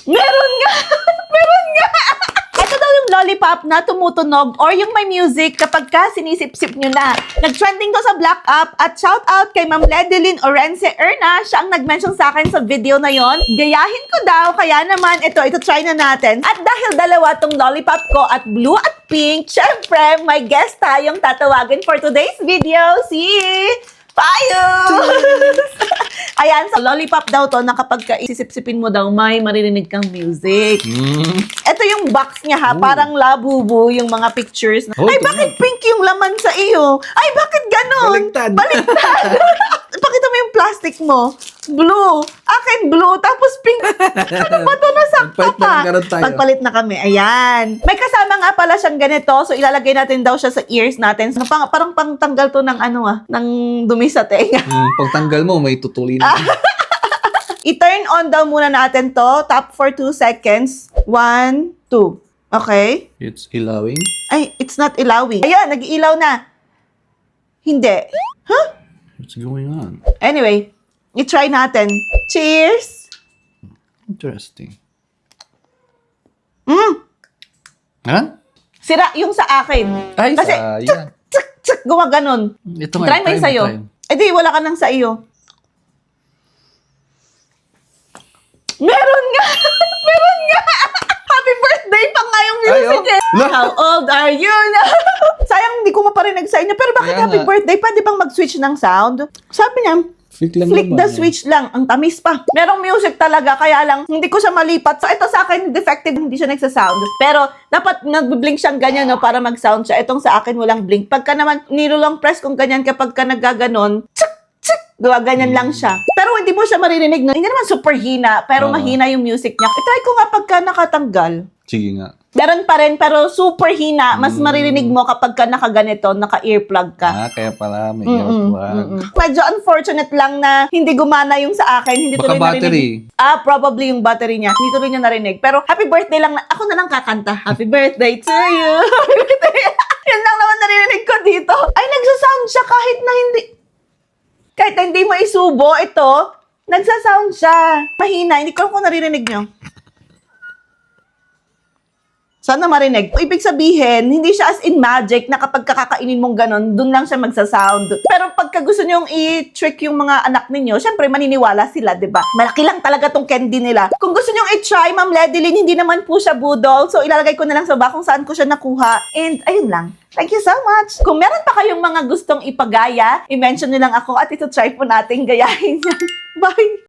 Meron nga! Meron nga! Ito daw yung lollipop na tumutunog or yung may music kapag ka sinisip-sip nyo na. Nag-trending to sa Black App at shout out kay Ma'am Ledeline Orense Erna. Siya ang nag-mention sa akin sa video na yon. Gayahin ko daw, kaya naman ito try na natin. At dahil dalawa tong lollipop ko at blue at pink, syempre may guest tayong tatawagin for today's video. Si Payos! Ayan, sa lollipop daw to na kapag isisip-sipin mo daw, may maririnig kang music. Ito yung box niya ha, parang labubu yung mga pictures. Oh, Ay, bakit pink yung laman sa iyo? Ay, bakit ganon? Baliktad. Baliktad! Pakita mo yung plastic mo. Blue. Akin blue, tapos pink. Ano ba to? Nasakta Magpalit na pa. lang ganun tayo. Pagpalit na kami. Ayan. May kasama nga pala siyang ganito. So, ilalagay natin daw siya sa ears natin. So, parang pangtanggal to ng ng dumi sa tenga. Pagtanggal mo, may tutulin. I-turn on daw muna natin to. Tap for 2 seconds. 1, 2. Okay? It's ilawing. Ay, it's not ilawing. Ayan, nag-iilaw na. Hindi. Huh? What's going on? Anyway, i-try natin. Cheers! Interesting. Mm. Ha? Sira yung sa akin. Ay, Kasi, sayang. tsk, gumaganon. Ito nga. Try mo yung sa'yo. Eh di, wala ka nang sa iyo. Meron nga! Meron nga! Happy birthday pa nga yung music eh! Lah. How old are you now? Sayang hindi ko maparinig sa inyo. Pero bakit Kaya happy nga. birthday? Pwede bang mag-switch ng sound? Sabi niya, Flick lang flick naman, the eh. switch lang. Ang tamis pa. Merong music talaga, kaya lang hindi ko siya malipat. So ito sa akin, defective, hindi siya nagsa-sound. Pero dapat nag-blink siyang ganyan no, para mag-sound siya. Itong sa akin walang blink. Pagka naman nilulong press kung ganyan kapag ka nagaganon, ganyan lang siya. Pero hindi mo siya maririnig. No? Hindi naman super hina, pero Oo. mahina yung music niya. I-try ko nga pagka nakatanggal. Sige nga. Meron pa rin, pero super hina. Mas maririnig mo kapag ka nakaganito, naka-earplug ka. Kaya pala may earplug. Medyo unfortunate lang na hindi gumana yung sa akin. Hindi Baka tuloy battery. narinig. Probably yung battery niya. Hindi tuloy niya narinig. Pero happy birthday lang. Ako na lang kakanta. Happy birthday to you. Happy birthday. Yun lang naman naririnig ko dito. Ay, nagsasound siya kahit na hindi. Kahit na hindi mo isubo, ito, nagsasound siya. Mahina. Hindi ko alam kung naririnig nyo. Sana marinig. Ibig sabihin, hindi siya as in magic na kapag kakakainin mong ganon, dun lang siya magsasound. Pero pagka gusto nyong i-trick yung mga anak ninyo, syempre maniniwala sila, di ba? Malaki lang talaga tong candy nila. Kung gusto nyong i-try, Ma'am Ledeline, hindi naman po siya budol. So ilalagay ko na lang sa box kung saan ko siya nakuha. And ayun lang. Thank you so much. Kung meron pa kayong mga gustong ipagaya, i-mention nyo lang ako at ito try po natin gayahin yan. Bye!